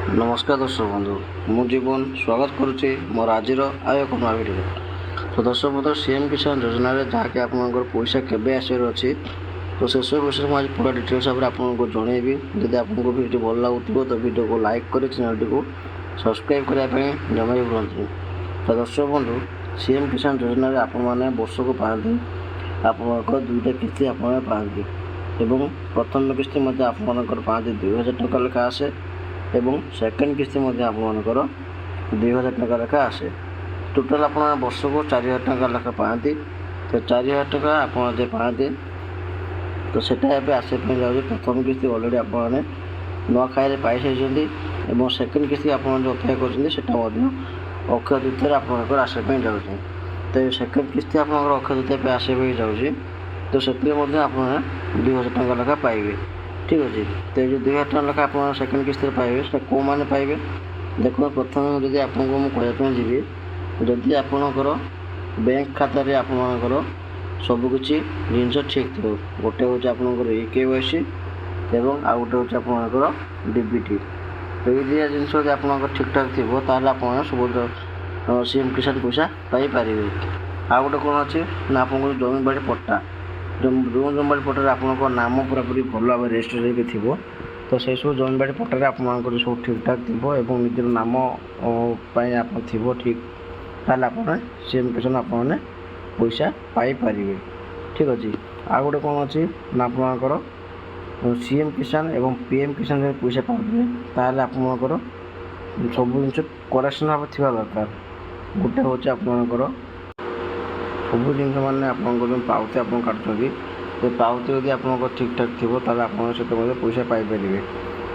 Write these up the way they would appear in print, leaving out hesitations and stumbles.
नमस्कार दर्शक बंधु मु जीवन स्वागत करुच्ची मोर आज एक नया वीडियो। तो दर्शक बंधु सीएम किसान योजना जहाँकि आप पैसा केवे आसवर अच्छी तो से सब विषय में आज पूरा डिटेल्स भाव आपको जनइबी। जब आपको वीडियो भल लगुव तो वीडियो को लाइक कर चैनल को सब्सक्राइब करने जमा भी भूलु। तो दर्शक बंधु सीएम किसान योजना आपने वर्ष को पाती आप दुईटा किस्ती आप पाती एवं प्रथम किस्ती आपर पाती 2000 टका लेखा आसे एवं सेकेंड किस्ती आपर 2000 टका लेखा आसे। टोटाल आप वर्ष को 4000 टका लेखा पाती। तो 4000 टका आप पाती तो सेटा एवं आसे जाऊँगी। प्रथम किस्ती अलरेडी आपने नुआखाई पाई सारी और सेकेंड किस्ती आप अपेक्षा कर अक्षय तृतीय आप आसपा जाऊँगी। तो सेकेंड किस्ती आप अक्षय तृतीय आसपा जाऊँगी तो से आप 2000 टका लेखा पाइबे। ठीक अच्छे। तो ये 2000 टका लेखा आप सेकेंड किस्ती पाइबे से कौ मैंने पाइबे देखो। प्रथम जब आपको मुझे जी जदि आपणकर बैंक खाता आपर सबकि जिनस ठीक थो गोटे हूँ आपंकर KYC एवं आउ गोटे हूँ आपंकर DBT। तो ये दिया जिन आप ठीक ठाक थी आप सब सीएम किसान पैसा पाइपर। आउ गोटे कौन अच्छे ना आप जमीन बाड़ी पट्टा जो जमीन बाड़ी पट्टा आप नाम पूरापूरी भल भाव रेजिस्टर हो तो से सब जमीन बाड़ी पट्टा आपर सब ठीक ठाक थी और निजर नाम आप ठीक ताल आप सीएम किसान आपने पैसा पाइपर। ठीक अच्छे। आउ गोटे कौन अच्छी ना आपंकर सीएम किसान एवं PM किसान जो पैसा पाते ताल आपंकर सब जिन करेक्शन भाव थी दरकार। गोटे हूँ आपंकर सब जिन मैंने आप पावती आप काटुँच तो पावती यदि आप ठीक ठाक थी आप पैसा पाइपर।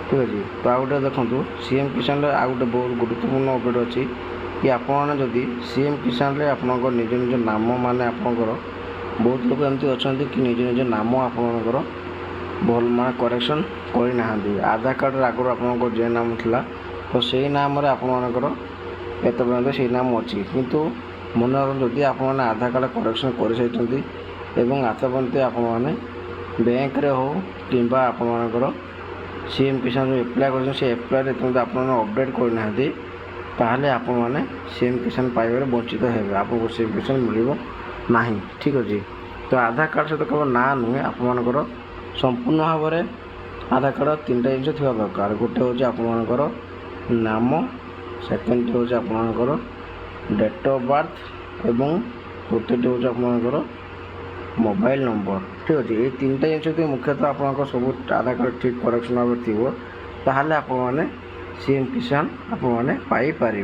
ठीक अच्छे। तो आउ गए देखो सीएम किसान आउ गोटे बहुत गुरुत्वपूर्ण अपडेट अच्छी कि आपने जदि सीएम किसान आपंकर निज निज नाम माने आपंकर बहुत लोग एमती अच्छा कि निज निज नाम आपंकर भल माने करेक्शन करना। आधार कार्ड आगुरी आप जे नाम था तो से नाम आपर एत से नाम अच्छी किंतु मन रखी आपने आधार कार्ड करेक्शन कर सारी एवं आतापर्यंत आपने बैंक रे हो कि आपर सीएम किसान जो एप्लाय कर एप्लाय आप अपडेट करना ताहले आपने सीएम किसान पाइबार वंचित होगा आपको सीएम किसान मिल ना। ठीक अच्छे। तो आधार कार्ड सहित केवल ना नुहे आपर संपूर्ण भाव में आधार कार्ड तीन टा जिन थी दरकार। गोटे हूँ आपर नाम सेकेंड हूँ आपर डेट ऑफ बर्थ एवं तृतीय हूँ आपर मोबाइल नंबर। ठीक अच्छे। ये तीन टा जिन मुख्यतः आप सब आधार कार्ड ठीक करेक्शन भाव थी ताहले आपने सीएम किसान आपने पाइपर।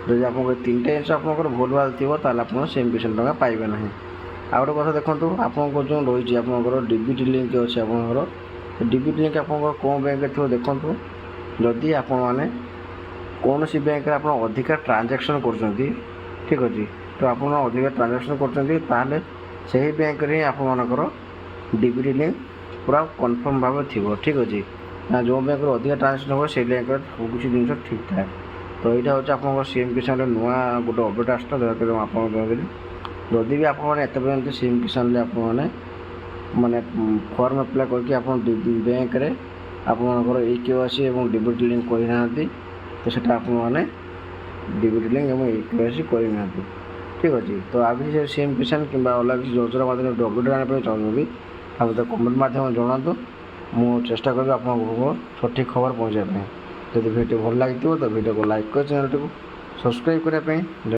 जब आप तीन टा जिन आप भूल भाल थी आप सीएम किसान टका पाइबे ना। आउ गोटे कथा देखो आपको जो रही आपंकर DBT लिंक अच्छे आपंकर DBT लिंक आप कौन बैंक थो देखो। जदि आपने कौन सी बैंक आप अधिका ट्रांजैक्शन कर ठीक अच्छे तो आप अधिका ट्रांजैक्शन कर से बैंक रे आपंकर DBT लिंक पूरा कन्फर्म भाव थी। ठीक अच्छे। ना जो बैंक अधिका ट्रांजैक्शन हो से बैंक सब किसी जिन ठीक ठाक। तो यहाँ हूँ आप सीएम किसान नुआ गोटे अपडेट आसला आप जदि भी आप सीएम किसान आपने माने फॉर्म अप्लाई करके बैंक रे आपंकर KYC और DBT लिंक करना तो सीटा आपने DBT लिंक और KYC करना। ठीक अच्छे। तो आगे सीएम किसान कि अलग किसी योजना माध्यम अपडेट आने चाहिए आप कमेंट माध्यम जनातु मु चेष्टा करी आपको सठिक खबर पहुँचाई। जब वीडियो भल लगी तो वीडियो को लाइक कर चैनल को सब्सक्राइब करने।